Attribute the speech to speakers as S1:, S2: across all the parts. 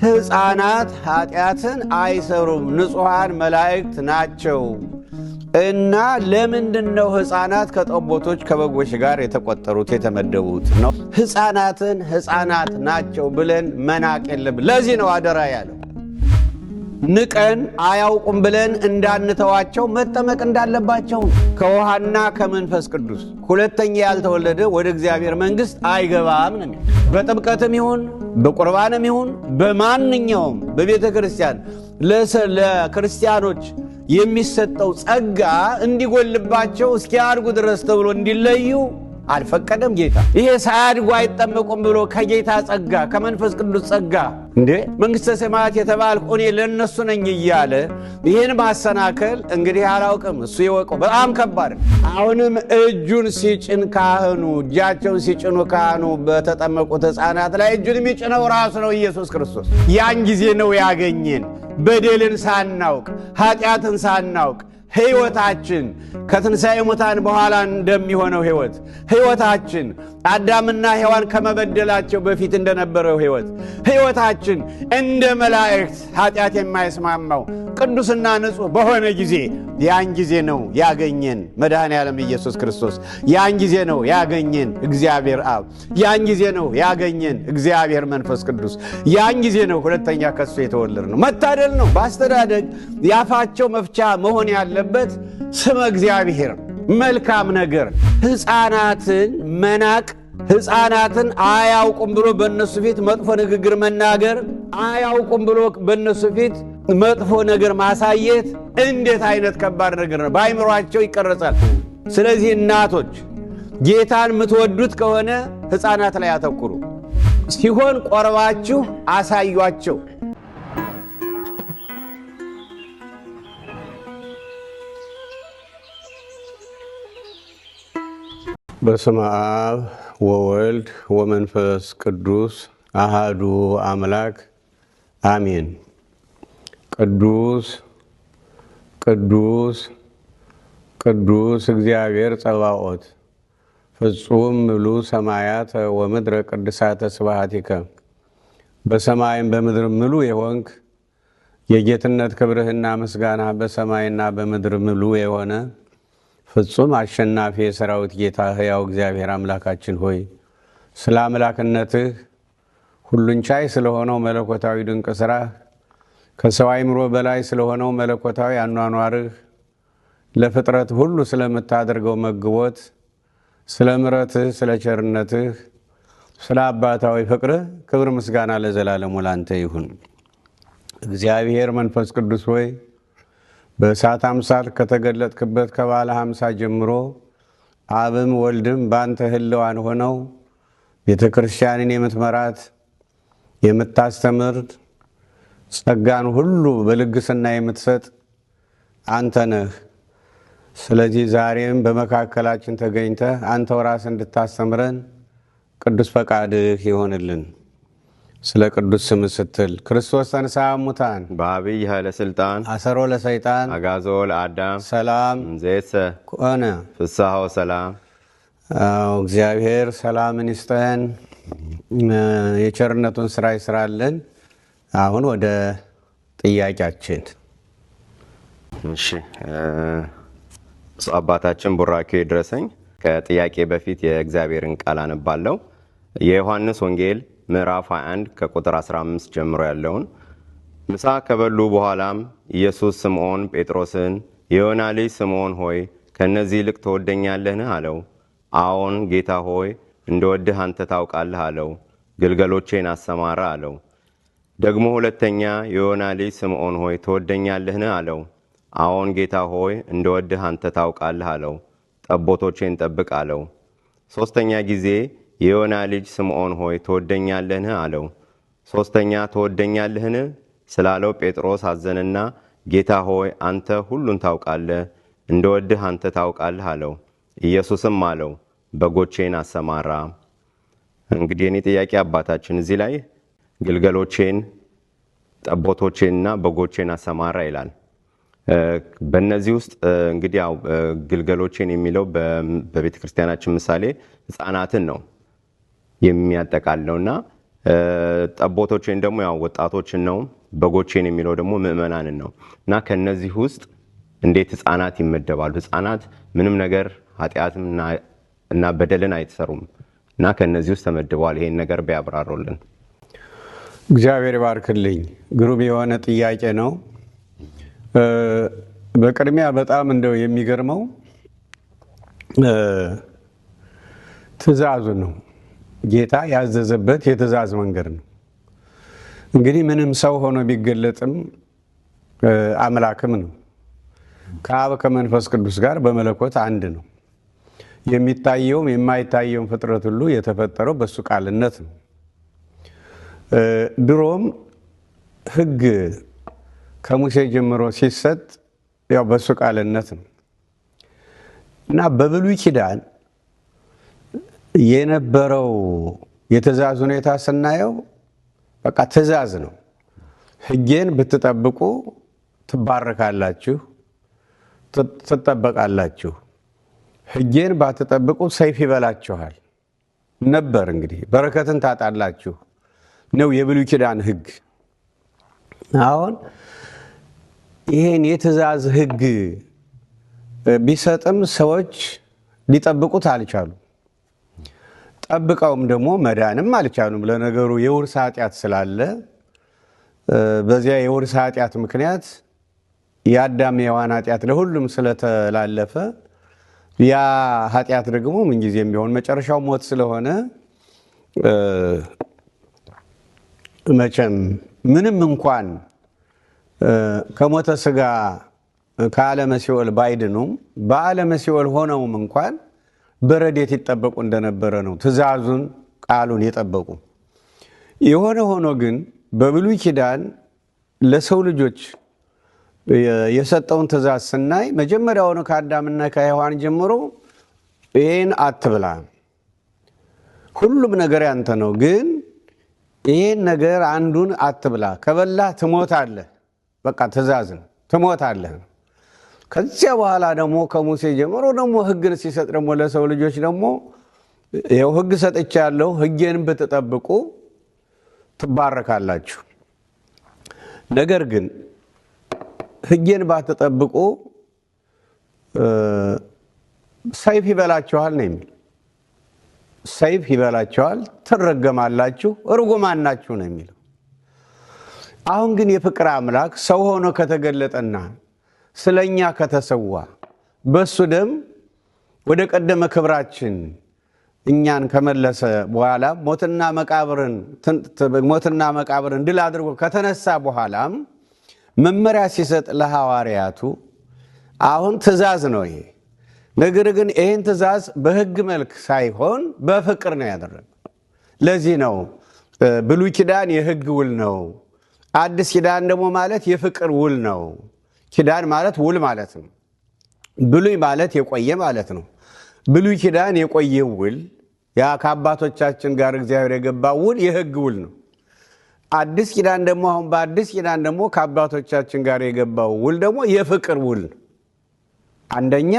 S1: ሕፃናት ኃጢአትን አይሰሩም ንጹሃን መላእክት ናቸው እና ለምንድነው ሕፃናት ከጠቦቶች ከበጎች ጋር የተቆጠሩት የተመደቡት ነው? ሕፃናትን ሕፃናት ናቸው ብለን መናቅ የለብንም። ለዚህ ነው አደራ ያለው። ንቀን አያውቁም ብለን እንዳንተዋቸው መጠመቅ እንዳለባቸው ከውሃና ከመንፈስ ቅዱስ ሁለተኛ ያልተወለደ ወደ እግዚአብሔር መንግሥት አይገባም ነው። በጥምቀትም ይሁን በቁርባንም ይሁን በማንኛውም በቤተ ክርስቲያን ለክርስቲያኖች የሚሰጠው ጸጋ እንዲጎልባቸው እስኪያድጉ ድረስ ተብሎ እንዲለዩ አልፈቀደም ጌታ። ይሄ ሳያድጉ አይጠመቁም ብሎ ከጌታ ጸጋ ከመንፈስ ቅዱስ ጸጋ እንዴ መንግሥተ ሰማያት የተባልኩ እኔ ለነሱ ነኝ እያለ ይሄን ማሰናከል እንግዲህ አላውቅም፣ እሱ ይወቀው። በጣም ከባድ ነው። አሁንም እጁን ሲጭን ካህኑ እጃቸውን ሲጭኑ ካህኑ በተጠመቁት ሕፃናት ላይ እጁን የሚጭነው ራሱ ነው ኢየሱስ ክርስቶስ። ያን ጊዜ ነው ያገኘን በደልን ሳናውቅ ኃጢአትን ሳናውቅ ሕይወታችን ከትንሣኤ ሙታን በኋላ እንደሚሆነው ሕይወታችን አዳምና ሔዋን ከመበደላቸው በፊት እንደነበረው ሕይወታችን እንደ መላእክት ኃጢአት የማይስማማው ቅዱስና ንጹሕ በሆነ ጊዜ ያን ጊዜ ነው ያገኘን መድኃኔ ዓለም ኢየሱስ ክርስቶስ። ያን ጊዜ ነው ያገኘን እግዚአብሔር አብ። ያን ጊዜ ነው ያገኘን እግዚአብሔር መንፈስ ቅዱስ። ያን ጊዜ ነው ሁለተኛ ከሱ የተወለድ ነው። መታደል ነው። በአስተዳደግ ያፋቸው መፍቻ መሆን ያለበት ስመ እግዚአብሔር መልካም ነገር። ሕፃናትን መናቅ ሕፃናትን አያውቁም ብሎ በእነሱ ፊት መጥፎ ንግግር መናገር አያውቁም ብሎ በእነሱ ፊት መጥፎ ነገር ማሳየት እንዴት አይነት ከባድ ነገር ነው። በአይምሯቸው ይቀረጻል። ስለዚህ እናቶች ጌታን የምትወዱት ከሆነ ሕፃናት ላይ አተኩሩ። ሲሆን ቆርባችሁ አሳዩአቸው። በስመ አብ ወወልድ ወመንፈስ ቅዱስ አሃዱ አምላክ አሜን። ቅዱስ ቅዱስ ቅዱስ እግዚአብሔር ጸባኦት ፍጹም ምሉእ ሰማያት ወምድረ ቅድሳተ ስብሐቲከ። በሰማይም በምድር ምሉእ የሆንክ የጌትነት ክብርህና ምስጋና በሰማይና በምድር ምሉእ የሆነ ፍጹም አሸናፊ የሰራዊት ጌታ ሕያው እግዚአብሔር አምላካችን ሆይ ስለ አምላክነትህ ሁሉን ቻይ ስለሆነው መለኮታዊ ድንቅ ሥራህ ከሰው አእምሮ በላይ ስለሆነው መለኮታዊ አኗኗርህ ለፍጥረት ሁሉ ስለምታደርገው መግቦት ስለ ምሕረትህ ስለ ቸርነትህ ስለ አባታዊ ፍቅርህ ክብር ምስጋና ለዘላለሙ ላንተ ይሁን። እግዚአብሔር መንፈስ ቅዱስ ሆይ በእሳት አምሳል ከተገለጥክበት ከባለ 50 ጀምሮ አብም ወልድም ባንተ ህልዋን ሆነው ቤተ ክርስቲያንን የምትመራት የምታስተምር ጸጋን ሁሉ በልግስና የምትሰጥ አንተ ነህ። ስለዚህ ዛሬም በመካከላችን ተገኝተህ አንተው ራስህ እንድታስተምረን ቅዱስ ፈቃድህ ይሆንልን። ስለ ቅዱስ ስም ስትል ክርስቶስ ተንሥአ እሙታን
S2: በአብይ ኃይለ ሥልጣን
S1: አሰሮ ለሰይጣን
S2: አጋዞ ለአዳም
S1: ሰላም
S2: ዘይሰ
S1: ኮነ
S2: ፍስሐ ወሰላም።
S1: እግዚአብሔር ሰላምን ይስጠን፣ የቸርነቱን ስራ ይስራልን። አሁን ወደ ጥያቄያችን።
S2: እሺ አባታችን ቡራኬ ድረሰኝ። ከጥያቄ በፊት የእግዚአብሔርን ቃል አነባለሁ። የዮሐንስ ወንጌል ምዕራፍ 21 ከቁጥር 15 ጀምሮ ያለውን። ምሳ ከበሉ በኋላም ኢየሱስ ስምዖን ጴጥሮስን የዮና ልጅ ስምዖን ሆይ ከነዚህ ይልቅ ትወደኛለህን? አለው። አዎን ጌታ ሆይ እንደወድህ አንተ ታውቃለህ አለው። ግልገሎቼን አሰማራ አለው። ደግሞ ሁለተኛ የዮና ልጅ ስምዖን ሆይ ትወደኛለህን? አለው። አዎን ጌታ ሆይ እንደወድህ አንተ ታውቃለህ አለው። ጠቦቶቼን ጠብቅ አለው። ሶስተኛ ጊዜ የዮና ልጅ ስምዖን ሆይ ትወደኛለህን? አለው። ሶስተኛ ትወደኛለህን ስላለው ጴጥሮስ አዘንና ጌታ ሆይ አንተ ሁሉን ታውቃለህ፣ እንደወድህ አንተ ታውቃለህ አለው። ኢየሱስም አለው በጎቼን አሰማራ። እንግዲህ እኔ ጥያቄ አባታችን እዚህ ላይ ግልገሎቼን ጠቦቶቼንና በጎቼን አሰማራ ይላል። በእነዚህ ውስጥ እንግዲህ ያው ግልገሎቼን የሚለው በቤተ ክርስቲያናችን ምሳሌ ሕፃናትን ነው የሚያጠቃልለውና ጠቦቶችን ደግሞ ያው ወጣቶችን ነው፣ በጎችን የሚለው ደግሞ ምእመናንን ነው። እና ከነዚህ ውስጥ እንዴት ህፃናት ይመደባሉ? ህፃናት ምንም ነገር ኃጢአትም እና በደልን አይተሰሩም እና ከነዚህ ውስጥ ተመድበዋል። ይሄን ነገር ቢያብራሩልን።
S1: እግዚአብሔር ይባርክልኝ። ግሩም የሆነ ጥያቄ ነው። በቅድሚያ በጣም እንደው የሚገርመው ትእዛዙ ነው። ጌታ ያዘዘበት የትእዛዝ መንገድ ነው። እንግዲህ ምንም ሰው ሆኖ ቢገለጥም አምላክም ነው። ከአብ ከመንፈስ ቅዱስ ጋር በመለኮት አንድ ነው። የሚታየውም የማይታየውም ፍጥረት ሁሉ የተፈጠረው በሱ ቃልነት ነው። ድሮም ሕግ ከሙሴ ጀምሮ ሲሰጥ ያው በሱ ቃልነት ነው እና በብሉይ ኪዳን የነበረው የትእዛዝ ሁኔታ ስናየው በቃ ትእዛዝ ነው። ሕጌን ብትጠብቁ ትባረካላችሁ፣ ትጠበቃላችሁ። ሕጌን ባትጠብቁ ሰይፍ ይበላችኋል ነበር። እንግዲህ በረከትን ታጣላችሁ ነው የብሉይ ኪዳን ሕግ። አሁን ይሄን የትእዛዝ ሕግ ቢሰጥም ሰዎች ሊጠብቁት አልቻሉም። ጠብቀውም ደግሞ መዳንም አልቻሉም። ለነገሩ የውርስ ኃጢአት ስላለ በዚያ የውርስ ኃጢአት ምክንያት የአዳም የሔዋን ኃጢአት ለሁሉም ስለተላለፈ ያ ኃጢአት ደግሞ ምንጊዜም ቢሆን መጨረሻው ሞት ስለሆነ መቼም ምንም እንኳን ከሞተ ሥጋ ከዓለመ ሲኦል ባይድኑም በዓለመ ሲኦል ሆነውም እንኳን በረድኤት ይጠበቁ እንደነበረ ነው። ትእዛዙን ቃሉን የጠበቁ የሆነ ሆኖ ግን በብሉይ ኪዳን ለሰው ልጆች የሰጠውን ትእዛዝ ስናይ መጀመሪያውኑ ከአዳምና ከሔዋን ጀምሮ ይህን አትብላ፣ ሁሉም ነገር ያንተ ነው፣ ግን ይህን ነገር አንዱን አትብላ፣ ከበላህ ትሞታለህ። በቃ ትእዛዝ ነው፣ ትሞታለህ። ከዚያ በኋላ ደግሞ ከሙሴ ጀምሮ ደግሞ ሕግን ሲሰጥ ደግሞ ለሰው ልጆች ደግሞ ይኸው ሕግ ሰጥቻለሁ፣ ሕጌን ብትጠብቁ ትባረካላችሁ። ነገር ግን ሕጌን ባትጠብቁ ሰይፍ ይበላችኋል ነው የሚል። ሰይፍ ይበላችኋል፣ ትረገማላችሁ፣ እርጉማን ናችሁ ነው የሚለው። አሁን ግን የፍቅር አምላክ ሰው ሆኖ ከተገለጠና ስለኛ ከተሰዋ በሱ ደም ወደ ቀደመ ክብራችን እኛን ከመለሰ በኋላ ሞትና መቃብርን ድል አድርጎ ከተነሳ በኋላም መመሪያ ሲሰጥ ለሐዋርያቱ አሁን ትእዛዝ ነው ይሄ። ነገር ግን ይህን ትእዛዝ በሕግ መልክ ሳይሆን በፍቅር ነው ያደረገው። ለዚህ ነው ብሉይ ኪዳን የሕግ ውል ነው፣ አዲስ ኪዳን ደግሞ ማለት የፍቅር ውል ነው። ኪዳን ማለት ውል ማለት ነው። ብሉይ ማለት የቆየ ማለት ነው። ብሉይ ኪዳን የቆየ ውል ያ ከአባቶቻችን ጋር እግዚአብሔር የገባው ውል የሕግ ውል ነው። አዲስ ኪዳን ደግሞ አሁን በአዲስ ኪዳን ደግሞ ከአባቶቻችን ጋር የገባው ውል ደግሞ የፍቅር ውል ነው። አንደኛ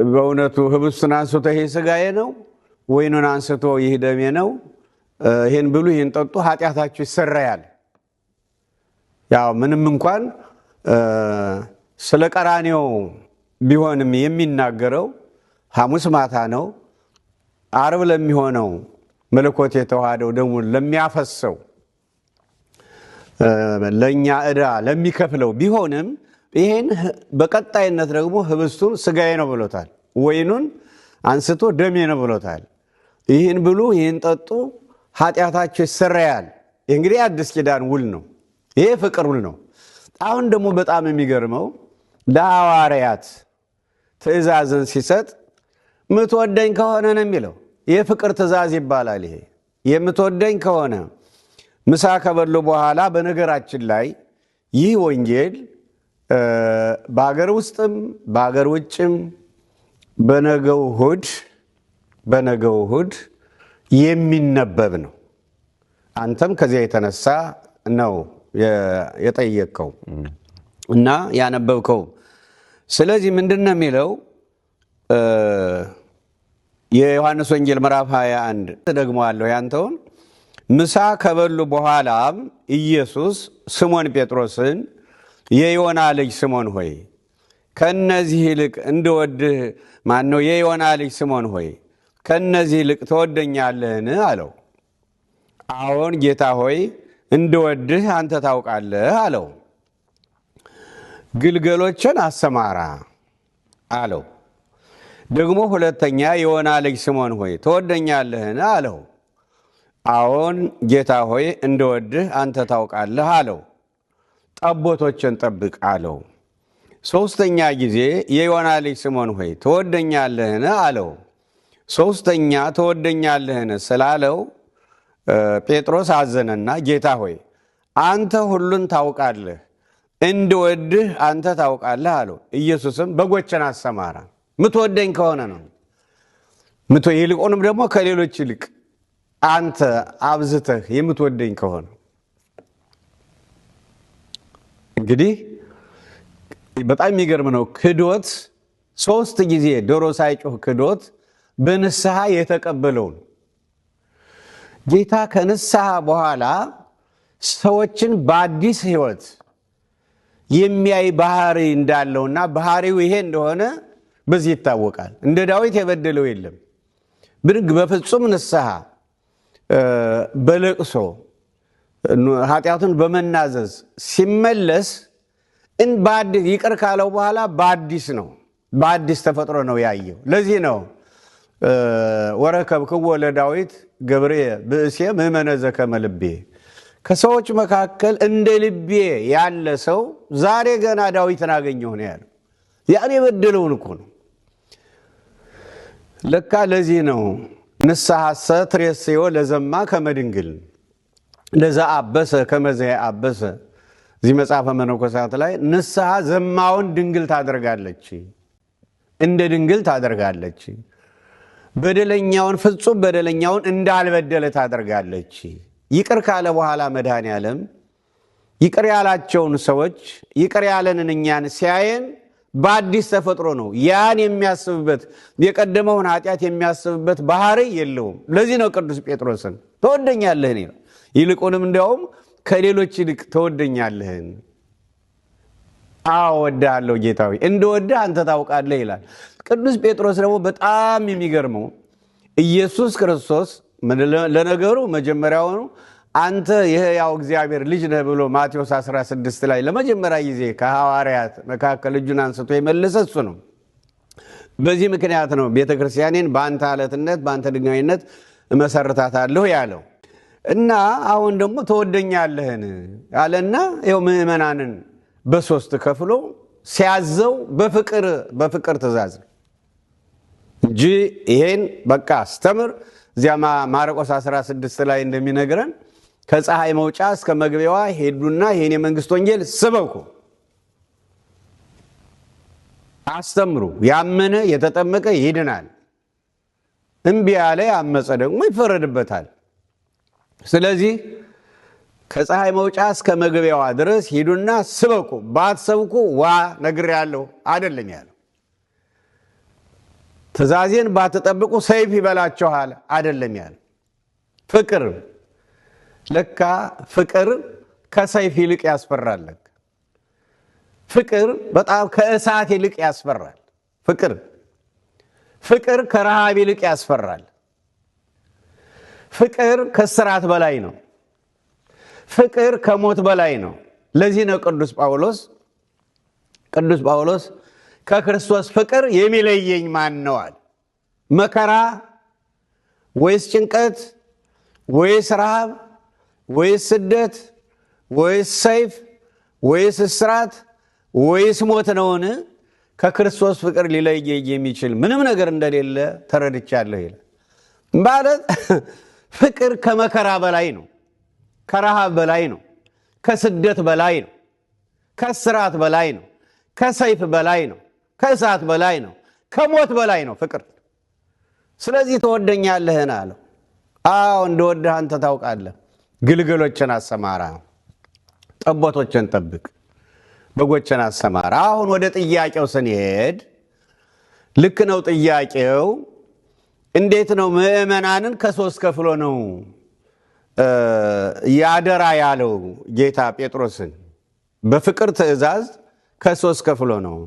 S1: በእውነቱ ህብስቱን አንስቶ ይሄ ሥጋዬ ነው፣ ወይኑን አንስቶ ይህ ደሜ ነው፣ ይህን ብሉ፣ ይህን ጠጡ፣ ኃጢአታችሁ ይሰረያል። ያው ምንም እንኳን ስለ ቀራንዮ ቢሆንም የሚናገረው ሐሙስ ማታ ነው። ዓርብ ለሚሆነው መለኮት የተዋሃደው ደሙን ለሚያፈሰው ለእኛ ዕዳ ለሚከፍለው ቢሆንም ይህን በቀጣይነት ደግሞ ህብስቱን ሥጋዬ ነው ብሎታል፣ ወይኑን አንስቶ ደሜ ነው ብሎታል። ይህን ብሉ፣ ይህን ጠጡ፣ ኃጢአታችሁ ይሰረያል። ይህ እንግዲህ አዲስ ኪዳን ውል ነው። ይሄ ፍቅር ውል ነው። አሁን ደግሞ በጣም የሚገርመው ለሐዋርያት ትእዛዝን ሲሰጥ ምትወደኝ ከሆነ ነው የሚለው። የፍቅር ትእዛዝ ይባላል ይሄ። የምትወደኝ ከሆነ ምሳ ከበሉ በኋላ በነገራችን ላይ ይህ ወንጌል በአገር ውስጥም በአገር ውጭም በነገው እሑድ የሚነበብ ነው። አንተም ከዚያ የተነሳ ነው የጠየቅከው እና ያነበብከው። ስለዚህ ምንድን ነው የሚለው? የዮሐንስ ወንጌል ምዕራፍ 21 ተደግመዋለሁ ያንተውን። ምሳ ከበሉ በኋላም ኢየሱስ ስሞን ጴጥሮስን የዮና ልጅ ስሞን ሆይ ከነዚህ ይልቅ እንደወድህ ማነው? የዮና ልጅ ስሞን ሆይ ከነዚህ ይልቅ ትወደኛለህን አለው። አዎን ጌታ ሆይ እንደወድህ አንተ ታውቃለህ አለው። ግልገሎችን አሰማራ አለው። ደግሞ ሁለተኛ የዮና ልጅ ስሞን ሆይ ትወደኛለህን አለው። አዎን ጌታ ሆይ እንደወድህ አንተ ታውቃለህ አለው። ጠቦቶችን ጠብቅ አለው። ሶስተኛ ጊዜ የዮና ልጅ ስሞን ሆይ ትወደኛለህን አለው። ሶስተኛ ትወደኛለህን ስላለው ጴጥሮስ አዘነና ጌታ ሆይ አንተ ሁሉን ታውቃለህ፣ እንደወድህ አንተ ታውቃለህ አለው። ኢየሱስም በጎችን አሰማራ፣ ምትወደኝ ከሆነ ነው። ይልቁንም ደግሞ ከሌሎች ይልቅ አንተ አብዝተህ የምትወደኝ ከሆነ። እንግዲህ በጣም የሚገርም ነው። ክዶት 3 ጊዜ ዶሮ ሳይጮህ ክዶት በንስሐ የተቀበለውን ጌታ ከንስሐ በኋላ ሰዎችን በአዲስ ሕይወት የሚያይ ባህሪ እንዳለውና ባህሪው ይሄ እንደሆነ በዚህ ይታወቃል። እንደ ዳዊት የበደለው የለም። ብድግ በፍጹም ንስሐ በለቅሶ ኃጢአቱን በመናዘዝ ሲመለስ ይቅር ካለው በኋላ በአዲስ ተፈጥሮ ነው ያየው። ለዚህ ነው ወረከብክዎ ለዳዊት ገብሬ ብእሴ ምእመነ ዘከመ ልቤ፣ ከሰዎች መካከል እንደ ልቤ ያለ ሰው ዛሬ ገና ዳዊትን አገኘሁ ነው ያለው። ያን የበደለውን እኮ ነው። ለካ ለዚህ ነው ንስሐሰ ትሬስዮ ለዘማ ከመድንግል ለዛ አበሰ ከመዘ አበሰ። እዚህ መጽሐፈ መነኮሳት ላይ ንስሐ ዘማውን ድንግል ታደርጋለች፣ እንደ ድንግል ታደርጋለች። በደለኛውን ፍጹም በደለኛውን እንዳልበደለ ታደርጋለች። ይቅር ካለ በኋላ መድኃኔዓለም ይቅር ያላቸውን ሰዎች ይቅር ያለንን እኛን ሲያየን በአዲስ ተፈጥሮ ነው። ያን የሚያስብበት የቀደመውን ኃጢአት የሚያስብበት ባህሪ የለውም። ለዚህ ነው ቅዱስ ጴጥሮስን ትወደኛለህን ይላል። ይልቁንም እንዲያውም ከሌሎች ይልቅ ትወደኛለህን? አዎ እወድሃለሁ ጌታ ሆይ እንደወድህ አንተ ታውቃለህ ይላል። ቅዱስ ጴጥሮስ ደግሞ በጣም የሚገርመው ኢየሱስ ክርስቶስ ለነገሩ መጀመሪያውኑ አንተ የሕያው እግዚአብሔር ልጅ ነህ ብሎ ማቴዎስ 16 ላይ ለመጀመሪያ ጊዜ ከሐዋርያት መካከል እጁን አንስቶ የመለሰ እሱ ነው። በዚህ ምክንያት ነው ቤተ ክርስቲያኔን በአንተ ዓለትነት በአንተ ድንጋይነት እመሰርታታለሁ ያለው። እና አሁን ደግሞ ትወደኛለህን አለና ይኸው ምእመናንን በ3 ከፍሎ ሲያዘው በፍቅር ትእዛዝ እንጂ ይሄን በቃ አስተምር። እዚያ ማርቆስ 16 ላይ እንደሚነግረን ከፀሐይ መውጫ እስከ መግቢያዋ ሄዱና ይሄን የመንግስት ወንጌል ስበኩ፣ አስተምሩ። ያመነ የተጠመቀ ይድናል፣ እምቢ ያለ ያመፀ ደግሞ ይፈረድበታል። ስለዚህ ከፀሐይ መውጫ እስከ መግቢያዋ ድረስ ሂዱና ስበኩ፣ ባትሰብኩ ነግሬያለሁ አይደለም ያለው። ትእዛዜን ባትጠብቁ ሰይፍ ይበላችኋል አይደለም ያለው። ፍቅር ለካ ፍቅር ከሰይፍ ይልቅ ያስፈራል። ፍቅር በጣም ከእሳት ይልቅ ያስፈራል። ፍቅር ከረሃብ ይልቅ ያስፈራል። ፍቅር ከስራት በላይ ነው። ፍቅር ከሞት በላይ ነው። ለዚህ ነው ቅዱስ ጳውሎስ ከክርስቶስ ፍቅር የሚለየኝ ማን ነው አለ። መከራ ወይስ ጭንቀት ወይስ ረሃብ ወይስ ስደት ወይስ ሰይፍ ወይስ እስራት ወይስ ሞት ነውን? ከክርስቶስ ፍቅር ሊለየኝ የሚችል ምንም ነገር እንደሌለ ተረድቻለሁ ይላል። ማለት ፍቅር ከመከራ በላይ ነው፣ ከረሃብ በላይ ነው፣ ከስደት በላይ ነው፣ ከስራት በላይ ነው፣ ከሰይፍ በላይ ነው፣ ከእሳት በላይ ነው፣ ከሞት በላይ ነው ፍቅር። ስለዚህ ትወደኛለህን አለው። አዎ እንደወድህ አንተ ታውቃለህ። ግልገሎችን አሰማራ፣ ጠቦቶችን ጠብቅ፣ በጎችን አሰማራ። አሁን ወደ ጥያቄው ስንሄድ ልክ ነው ጥያቄው። እንዴት ነው ምእመናንን ከሶስት ከፍሎ ነው ያደራ ያለው ጌታ ጴጥሮስን? በፍቅር ትእዛዝ ከሶስት ከፍሎ ነው።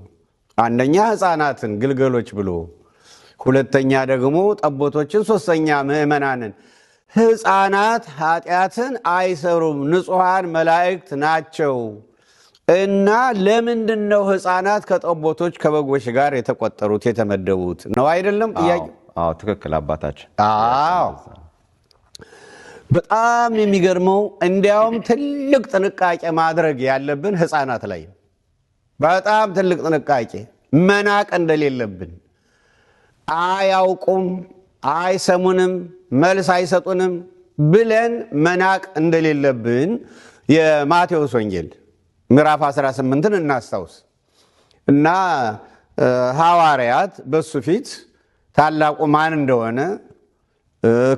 S1: አንደኛ ሕፃናትን ግልገሎች ብሎ፣ ሁለተኛ ደግሞ ጠቦቶችን፣ ሶስተኛ ምእመናንን። ሕፃናት ኃጢአትን አይሰሩም፣ ንጹሐን መላእክት ናቸው እና ለምንድን ነው ሕፃናት ከጠቦቶች ከበጎች ጋር የተቆጠሩት የተመደቡት? ነው አይደለም ጥያቄ?
S2: አዎ ትክክል አባታችን።
S1: አዎ በጣም የሚገርመው እንዲያውም ትልቅ ጥንቃቄ ማድረግ ያለብን ሕፃናት ላይ በጣም ትልቅ ጥንቃቄ መናቅ እንደሌለብን። አያውቁም፣ አይሰሙንም፣ መልስ አይሰጡንም ብለን መናቅ እንደሌለብን የማቴዎስ ወንጌል ምዕራፍ 18ን እናስታውስ እና ሐዋርያት በሱ ፊት ታላቁ ማን እንደሆነ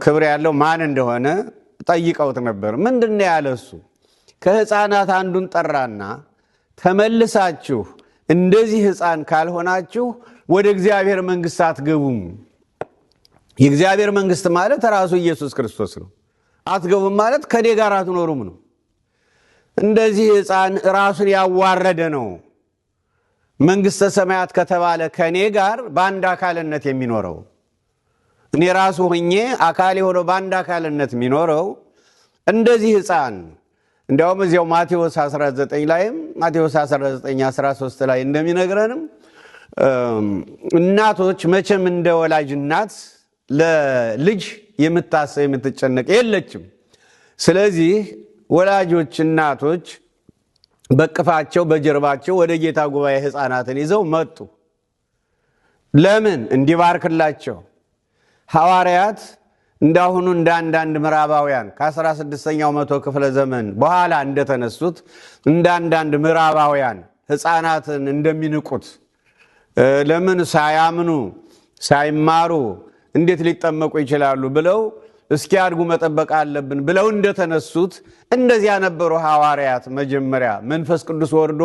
S1: ክብር ያለው ማን እንደሆነ ጠይቀውት ነበር። ምንድነው ያለ እሱ? ከሕፃናት አንዱን ጠራና ተመልሳችሁ እንደዚህ ሕፃን ካልሆናችሁ ወደ እግዚአብሔር መንግሥት አትገቡም። የእግዚአብሔር መንግሥት ማለት ራሱ ኢየሱስ ክርስቶስ ነው። አትገቡም ማለት ከኔ ጋር አትኖሩም ነው። እንደዚህ ሕፃን ራሱን ያዋረደ ነው መንግሥተ ሰማያት ከተባለ ከኔ ጋር በአንድ አካልነት የሚኖረው። እኔ ራሱ ሆኜ አካል የሆነው በአንድ አካልነት የሚኖረው እንደዚህ ሕፃን። እንዲያውም እዚያው ማቴዎስ 19 ላይም ማቴዎስ 19:13 ላይ እንደሚነግረንም እናቶች መቼም እንደ ወላጅ እናት ለልጅ የምታስብ የምትጨነቅ የለችም። ስለዚህ ወላጆች እናቶች በቅፋቸው በጀርባቸው ወደ ጌታ ጉባኤ ሕፃናትን ይዘው መጡ። ለምን? እንዲባርክላቸው። ሐዋርያት እንዳሁኑ እንደ አንዳንድ ምዕራባውያን ከ16ኛው መቶ ክፍለ ዘመን በኋላ እንደተነሱት እንደ አንዳንድ ምዕራባውያን ሕፃናትን እንደሚንቁት ለምን ሳያምኑ ሳይማሩ እንዴት ሊጠመቁ ይችላሉ ብለው እስኪያድጉ መጠበቅ አለብን ብለው እንደተነሱት እንደዚያ ነበሩ ሐዋርያት። መጀመሪያ መንፈስ ቅዱስ ወርዶ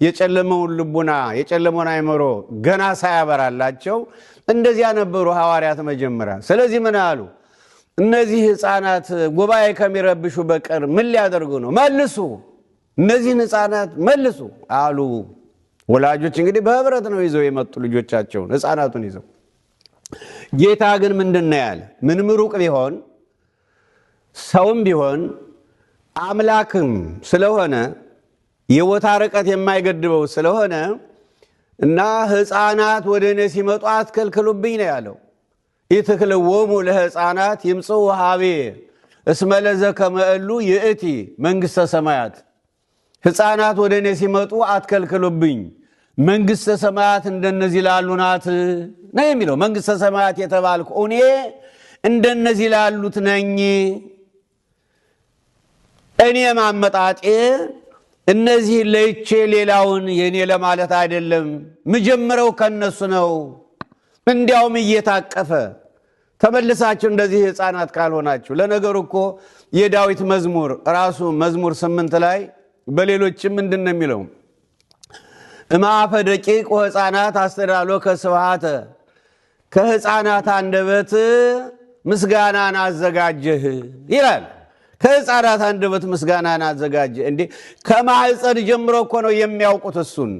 S1: የጨለመውን ልቡና የጨለመውን አእምሮ ገና ሳያበራላቸው እንደዚያ ነበሩ ሐዋርያት መጀመሪያ። ስለዚህ ምን አሉ? እነዚህ ሕፃናት ጉባኤ ከሚረብሹ በቀር ምን ሊያደርጉ ነው? መልሱ፣ እነዚህን ሕፃናት መልሱ አሉ። ወላጆች እንግዲህ በህብረት ነው ይዘው የመጡ ልጆቻቸውን ሕፃናቱን ይዘው። ጌታ ግን ምንድነው ያለ? ምንም ሩቅ ቢሆን ሰውም ቢሆን አምላክም ስለሆነ የቦታ ርቀት የማይገድበው ስለሆነ እና ሕፃናት ወደ እኔ ሲመጡ አትከልክሉብኝ ነው ያለው። ኢትክልዎሙ ለሕፃናት ይምጽኡ ኀቤ እስመ ለዘከመ እሉ ይእቲ መንግሥተ ሰማያት። ሕፃናት ወደ እኔ ሲመጡ አትከልክሉብኝ፣ መንግሥተ ሰማያት እንደነዚህ ላሉ ናት ነው የሚለው። መንግሥተ ሰማያት የተባልኩ እኔ እንደነዚህ ላሉት ነኝ። እኔ ማመጣጤ እነዚህ ለይቼ ሌላውን የኔ ለማለት አይደለም፣ ምጀምረው ከነሱ ነው። እንዲያውም እየታቀፈ ተመልሳችሁ እንደዚህ ሕፃናት ካልሆናችሁ። ለነገሩ እኮ የዳዊት መዝሙር ራሱ መዝሙር 8 ላይ በሌሎችም ምንድን ነው የሚለው? እምአፈ ደቂቅ ወሕፃናት አስተዳሎከ ስብሐተ፣ ከሕፃናት አንደበት ምስጋናን አዘጋጀህ ይላል። ከሕፃናት አንደበት ምስጋናን አዘጋጀህ። እንዴ ከማህፀን ጀምሮ እኮ ነው የሚያውቁት እሱን።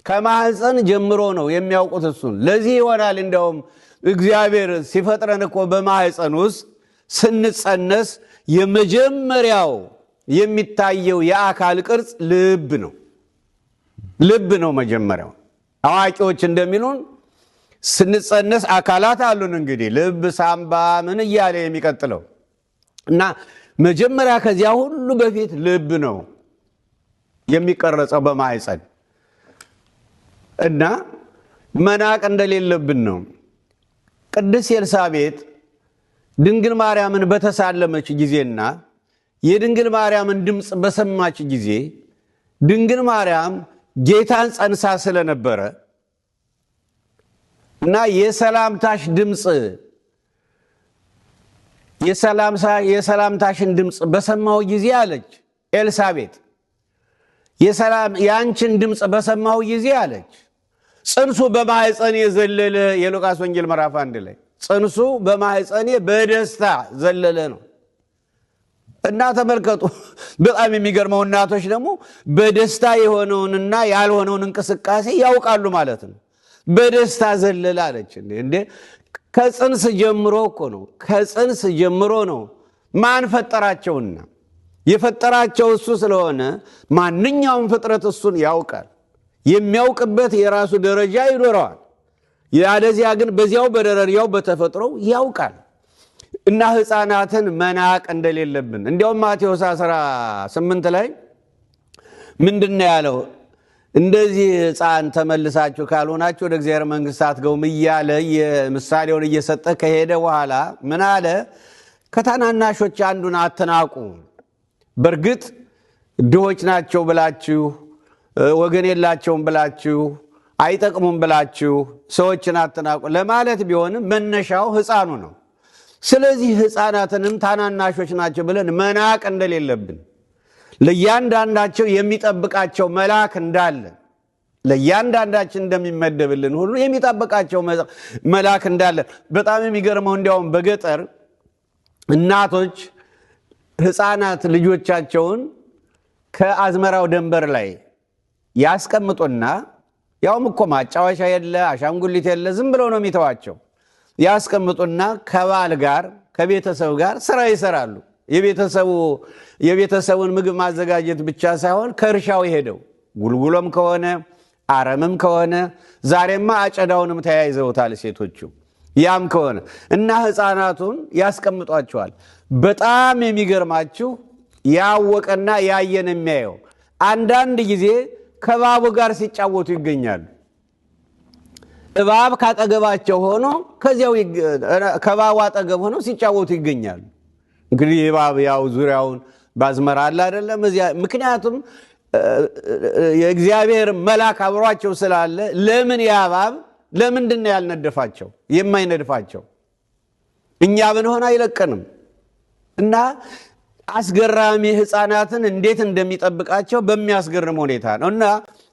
S1: ከማህፀን ጀምሮ ነው የሚያውቁት እሱን። ለዚህ ይሆናል እንደውም እግዚአብሔር ሲፈጥረን እኮ በማህፀን ውስጥ ስንጸነስ የመጀመሪያው የሚታየው የአካል ቅርጽ ልብ ነው። ልብ ነው መጀመሪያው። አዋቂዎች እንደሚሉን ስንጸነስ አካላት አሉን እንግዲህ ልብ፣ ሳምባ፣ ምን እያለ የሚቀጥለው እና መጀመሪያ ከዚያ ሁሉ በፊት ልብ ነው የሚቀረጸው በማህፀን እና መናቅ እንደሌለብን ነው። ቅድስት ኤልሳቤጥ ድንግል ማርያምን በተሳለመች ጊዜና የድንግል ማርያምን ድምፅ በሰማች ጊዜ ድንግል ማርያም ጌታን ጸንሳ ስለነበረ እና የሰላምታሽ ድምፅ የሰላምታሽን ድምፅ በሰማው ጊዜ አለች ኤልሳቤጥ፣ የአንቺን ድምፅ በሰማው ጊዜ አለች ጽንሱ በማህፀን የዘለለ። የሉቃስ ወንጌል ምዕራፍ 1 ላይ ጽንሱ በማህፀኔ በደስታ ዘለለ ነው። እና ተመልከቱ በጣም የሚገርመው እናቶች ደግሞ በደስታ የሆነውንና ያልሆነውን እንቅስቃሴ ያውቃሉ ማለት ነው። በደስታ ዘለለ አለች እንዴ! ከጽንስ ጀምሮ እኮ ነው። ከጽንስ ጀምሮ ነው። ማን ፈጠራቸውና? የፈጠራቸው እሱ ስለሆነ ማንኛውም ፍጥረት እሱን ያውቃል። የሚያውቅበት የራሱ ደረጃ ይኖረዋል። ያለዚያ ግን በዚያው በደረጃው በተፈጥሮ ያውቃል። እና ሕፃናትን መናቅ እንደሌለብን እንዲያውም ማቴዎስ 18 ላይ ምንድነው ያለው? እንደዚህ ሕፃን ተመልሳችሁ ካልሆናችሁ ወደ እግዚአብሔር መንግሥት አትገቡም እያለ የምሳሌውን እየሰጠ ከሄደ በኋላ ምን አለ? ከታናናሾች አንዱን አትናቁ። በእርግጥ ድሆች ናቸው ብላችሁ ወገን የላቸውም ብላችሁ አይጠቅሙም ብላችሁ ሰዎችን አትናቁ ለማለት ቢሆንም መነሻው ሕፃኑ ነው። ስለዚህ ሕፃናትንም ታናናሾች ናቸው ብለን መናቅ እንደሌለብን፣ ለእያንዳንዳቸው የሚጠብቃቸው መልአክ እንዳለ ለእያንዳንዳችን እንደሚመደብልን ሁሉ የሚጠብቃቸው መልአክ እንዳለ። በጣም የሚገርመው እንዲያውም በገጠር እናቶች ሕፃናት ልጆቻቸውን ከአዝመራው ደንበር ላይ ያስቀምጡና ያውም እኮ ማጫወቻ የለ አሻንጉሊት የለ ዝም ብለው ነው የሚተዋቸው። ያስቀምጡና ከባል ጋር ከቤተሰብ ጋር ስራ ይሰራሉ። የቤተሰቡን ምግብ ማዘጋጀት ብቻ ሳይሆን ከእርሻው ሄደው ጉልጉሎም ከሆነ አረምም ከሆነ ዛሬማ አጨዳውንም ተያይዘውታል ሴቶቹ። ያም ከሆነ እና ሕፃናቱን ያስቀምጧቸዋል። በጣም የሚገርማችሁ ያወቀና ያየን የሚያየው አንዳንድ ጊዜ ከባቡ ጋር ሲጫወቱ ይገኛሉ። እባብ ካጠገባቸው ሆኖ ከዚያው ከባቡ አጠገብ ሆኖ ሲጫወቱ ይገኛሉ። እንግዲህ እባብ ያው ዙሪያውን ባዝመራ አለ አይደለም እዚያ። ምክንያቱም የእግዚአብሔር መልአክ አብሯቸው ስላለ ለምን ያ እባብ ለምንድን ነው ያልነደፋቸው የማይነድፋቸው? እኛ ብንሆን አይለቀንም። እና አስገራሚ ሕፃናትን እንዴት እንደሚጠብቃቸው በሚያስገርም ሁኔታ ነው። እና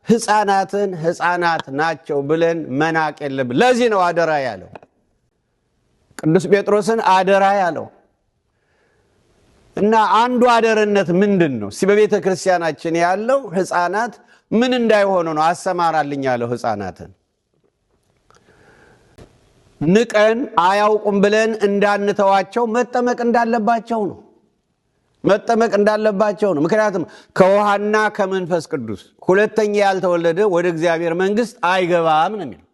S1: ሕፃናትን ሕፃናት ናቸው ብለን መናቅ የለብን። ለዚህ ነው አደራ ያለው ቅዱስ ጴጥሮስን አደራ ያለው። እና አንዱ አደረነት ምንድን ነው? በቤተ ክርስቲያናችን ያለው ሕፃናት ምን እንዳይሆኑ ነው አሰማራልኝ ያለው። ሕፃናትን ንቀን አያውቁም ብለን እንዳንተዋቸው መጠመቅ እንዳለባቸው ነው። መጠመቅ እንዳለባቸው ነው። ምክንያቱም ከውሃና ከመንፈስ ቅዱስ ሁለተኛ ያልተወለደ ወደ እግዚአብሔር መንግሥት አይገባም ነው የሚለው።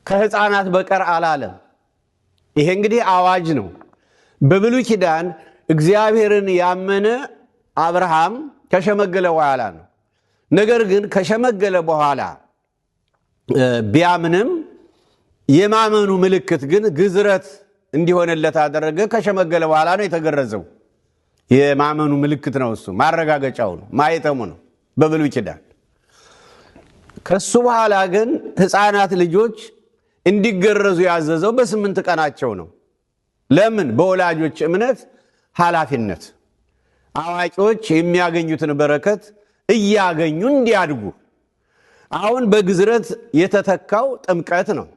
S1: ከሕፃናት በቀር አላለም። ይሄ እንግዲህ አዋጅ ነው። በብሉይ ኪዳን እግዚአብሔርን ያመነ አብርሃም ከሸመገለ በኋላ ነው። ነገር ግን ከሸመገለ በኋላ ቢያምንም የማመኑ ምልክት ግን ግዝረት እንዲሆንለት አደረገ። ከሸመገለ በኋላ ነው የተገረዘው። የማመኑ ምልክት ነው እሱ፣ ማረጋገጫው ነው፣ ማየተሙ ነው በብሉይ ኪዳን። ከሱ በኋላ ግን ሕፃናት ልጆች እንዲገረዙ ያዘዘው በ8 ቀናቸው ነው። ለምን? በወላጆች እምነት ኃላፊነት አዋቂዎች የሚያገኙትን በረከት እያገኙ እንዲያድጉ። አሁን በግዝረት የተተካው ጥምቀት ነው።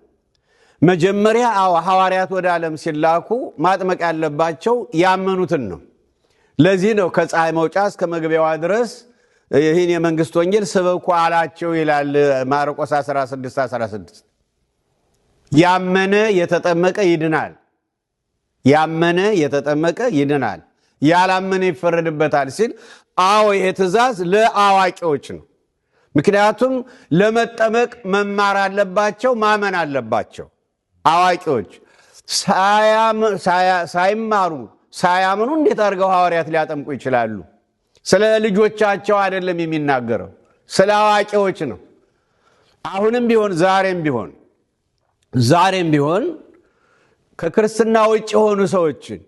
S1: መጀመሪያ ሐዋርያት ወደ ዓለም ሲላኩ ማጥመቅ ያለባቸው ያመኑትን ነው። ለዚህ ነው ከፀሐይ መውጫ እስከ መግቢያዋ ድረስ ይህን የመንግሥት ወንጌል ስበኩ አላቸው ይላል ማርቆስ 16:16። ያመነ የተጠመቀ ይድናል፣ ያመነ የተጠመቀ ይድናል፣ ያላመነ ይፈረድበታል ሲል፣ አዎ ይሄ ትእዛዝ ለአዋቂዎች ነው። ምክንያቱም ለመጠመቅ መማር አለባቸው፣ ማመን አለባቸው። አዋቂዎች ሳይማሩ ሳያምኑ እንዴት አድርገው ሐዋርያት ሊያጠምቁ ይችላሉ? ስለ ልጆቻቸው አይደለም የሚናገረው፣ ስለ አዋቂዎች ነው። አሁንም ቢሆን ዛሬም ቢሆን ከክርስትና ውጭ የሆኑ ሰዎችን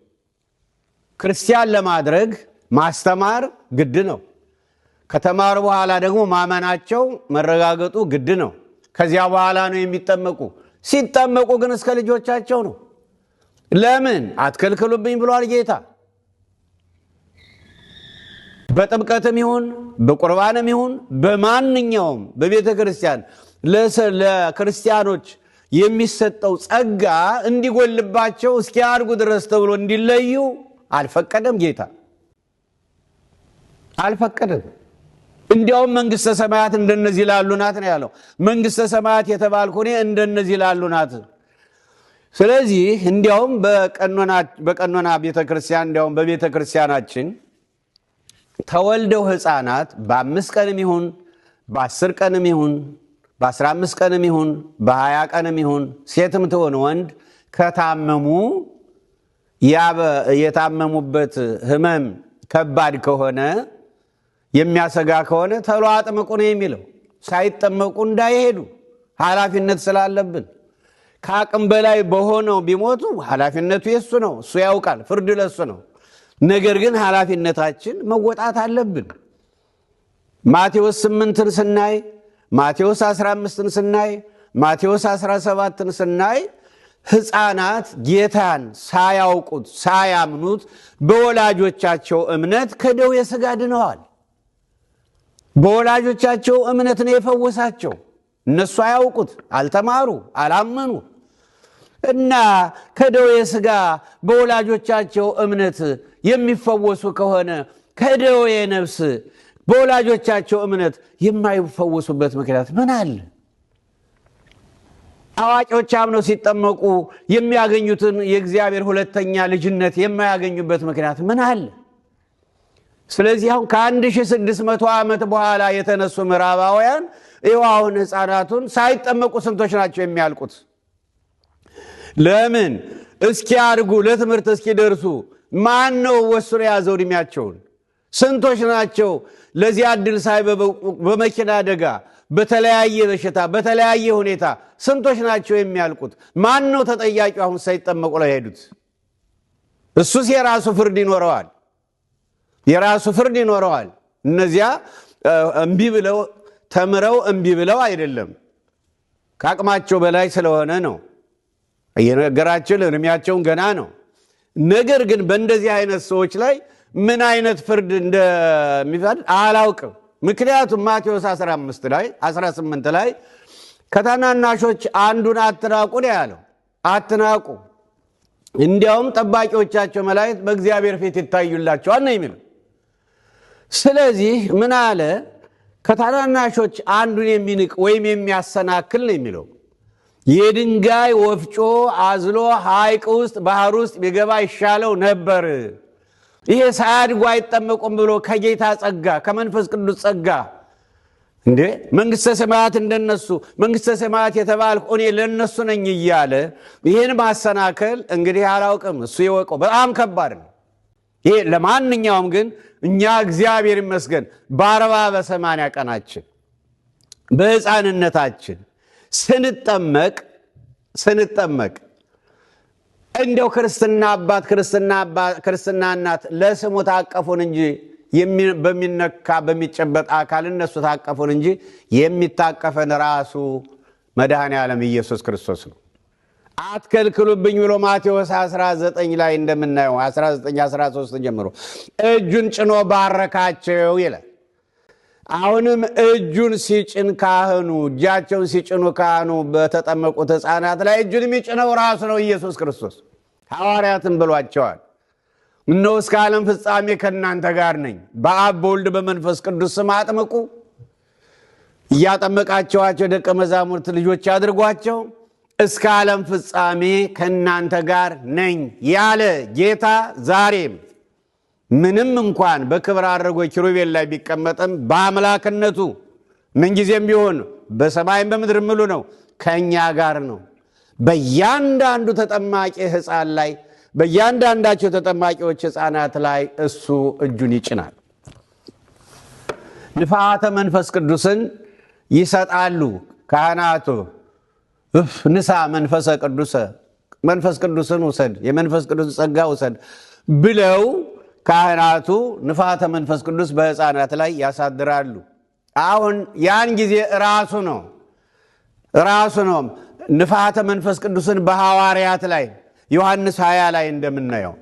S1: ክርስቲያን ለማድረግ ማስተማር ግድ ነው። ከተማሩ በኋላ ደግሞ ማመናቸው መረጋገጡ ግድ ነው። ከዚያ በኋላ ነው የሚጠመቁ። ሲጠመቁ ግን እስከ ልጆቻቸው ነው። ለምን አትከልክሉብኝ ብሏል ጌታ። በጥምቀትም ይሁን በቁርባንም ይሁን በማንኛውም በቤተ ክርስቲያን ለክርስቲያኖች የሚሰጠው ጸጋ እንዲጎልባቸው እስኪያርጉ ድረስ ተብሎ እንዲለዩ አልፈቀደም ጌታ አልፈቀደም። እንዲያውም መንግሥተ ሰማያት እንደነዚህ ላሉ ናት ነው ያለው። መንግሥተ ሰማያት የተባልኩ እኔ እንደነዚህ ላሉ ናት። ስለዚህ እንዲያውም በቀኖና ቤተክርስቲያን እንዲያውም በቤተክርስቲያናችን ተወልደው ሕፃናት በ5 ቀንም ይሁን በ10 ቀንም ይሁን በ15 ቀንም ይሁን በ20 ቀንም ይሁን ሴትም ትሆን ወንድ ከታመሙ የታመሙበት ህመም ከባድ ከሆነ የሚያሰጋ ከሆነ ተሎ አጥምቁ ነው የሚለው። ሳይጠመቁ እንዳይሄዱ ኃላፊነት ስላለብን። ከአቅም በላይ በሆነው ቢሞቱ ኃላፊነቱ የሱ ነው፣ እሱ ያውቃል፣ ፍርድ ለሱ ነው። ነገር ግን ኃላፊነታችን መወጣት አለብን። ማቴዎስ 8ን ስናይ፣ ማቴዎስ 15ን ስናይ፣ ማቴዎስ 17ን ስናይ ሕፃናት ጌታን ሳያውቁት ሳያምኑት በወላጆቻቸው እምነት ከደዌ ሥጋ ድነዋል። በወላጆቻቸው እምነት ነው የፈወሳቸው። እነሱ አያውቁት፣ አልተማሩ፣ አላመኑ እና ከደዌ ሥጋ በወላጆቻቸው እምነት የሚፈወሱ ከሆነ ከደዌ ነፍስ በወላጆቻቸው እምነት የማይፈወሱበት ምክንያት ምን አለ? አዋቂዎች አምነው ሲጠመቁ የሚያገኙትን የእግዚአብሔር ሁለተኛ ልጅነት የማያገኙበት ምክንያት ምን አለ? ስለዚህ አሁን ከ1600 ዓመት በኋላ የተነሱ ምዕራባውያን ይኸው አሁን ሕፃናቱን ሳይጠመቁ ስንቶች ናቸው የሚያልቁት? ለምን? እስኪያድጉ ለትምህርት እስኪደርሱ ማን ነው ወስኖ የያዘው ዕድሜያቸውን? ስንቶች ናቸው ለዚያ ዕድል ሳይበቁ በመኪና አደጋ፣ በተለያየ በሽታ፣ በተለያየ ሁኔታ ስንቶች ናቸው የሚያልቁት? ማን ነው ተጠያቂው? አሁን ሳይጠመቁ ላይ ሄዱት። እሱስ የራሱ ፍርድ ይኖረዋል፣ የራሱ ፍርድ ይኖረዋል። እነዚያ እምቢ ብለው ተምረው እምቢ ብለው አይደለም፣ ከአቅማቸው በላይ ስለሆነ ነው። እየነገራችን እድሜያቸውን ገና ነው። ነገር ግን በእንደዚህ አይነት ሰዎች ላይ ምን አይነት ፍርድ እንደሚፈርድ አላውቅም። ምክንያቱም ማቴዎስ 15 ላይ 18 ላይ ከታናናሾች አንዱን አትናቁ ነው ያለው። አትናቁ፣ እንዲያውም ጠባቂዎቻቸው መላእክት በእግዚአብሔር ፊት ይታዩላቸዋል ነው የሚለው። ስለዚህ ምን አለ? ከታናናሾች አንዱን የሚንቅ ወይም የሚያሰናክል ነው የሚለው። የድንጋይ ወፍጮ አዝሎ ሐይቅ ውስጥ ባህር ውስጥ ቢገባ ይሻለው ነበር። ይሄ ሳያድጉ አይጠመቁም ብሎ ከጌታ ጸጋ ከመንፈስ ቅዱስ ጸጋ እንዴ መንግሥተ ሰማያት እንደነሱ መንግሥተ ሰማያት የተባልኩ እኔ ለነሱ ነኝ እያለ ይሄን ማሰናከል እንግዲህ አላውቅም፣ እሱ ይወቀው። በጣም ከባድ ነው ይሄ። ለማንኛውም ግን እኛ እግዚአብሔር ይመስገን በ40 በ80 ቀናችን በሕፃንነታችን ስንጠመቅ እንደው ክርስትና አባት ክርስትና እናት ለስሙ ታቀፉን እንጂ በሚነካ በሚጨበጥ አካል እነሱ ታቀፉን እንጂ የሚታቀፈን ራሱ መድኃኔ ዓለም ኢየሱስ ክርስቶስ ነው። አትከልክሉብኝ ብሎ ማቴዎስ 19 ላይ እንደምናየው 19:13 ጀምሮ እጁን ጭኖ ባረካቸው ይላል። አሁንም እጁን ሲጭን ካህኑ እጃቸውን ሲጭኑ ካህኑ በተጠመቁት ሕፃናት ላይ እጁን የሚጭነው ራሱ ነው ኢየሱስ ክርስቶስ። ሐዋርያትን ብሏቸዋል፣ እነሆ እስከ ዓለም ፍጻሜ ከእናንተ ጋር ነኝ፣ በአብ በወልድ በመንፈስ ቅዱስ ስም አጥምቁ፣ እያጠመቃቸዋቸው ደቀ መዛሙርት ልጆች አድርጓቸው፣ እስከ ዓለም ፍጻሜ ከእናንተ ጋር ነኝ ያለ ጌታ ዛሬም ምንም እንኳን በክብር አድርጎ ኪሩቤል ላይ ቢቀመጥም በአምላክነቱ ምንጊዜም ቢሆን በሰማይም በምድር ምሉ ነው፣ ከእኛ ጋር ነው። በእያንዳንዱ ተጠማቂ ሕፃን ላይ በእያንዳንዳቸው ተጠማቂዎች ሕፃናት ላይ እሱ እጁን ይጭናል። ንፋተ መንፈስ ቅዱስን ይሰጣሉ ካህናቱ። ንሳ መንፈሰ ቅዱሰ፣ መንፈስ ቅዱስን ውሰድ፣ የመንፈስ ቅዱስ ጸጋ ውሰድ ብለው ካህናቱ ንፋተ መንፈስ ቅዱስ በሕፃናት ላይ ያሳድራሉ። አሁን ያን ጊዜ ራሱ ነው ንፋተ መንፈስ ቅዱስን በሐዋርያት ላይ ዮሐንስ 20 ላይ እንደምናየው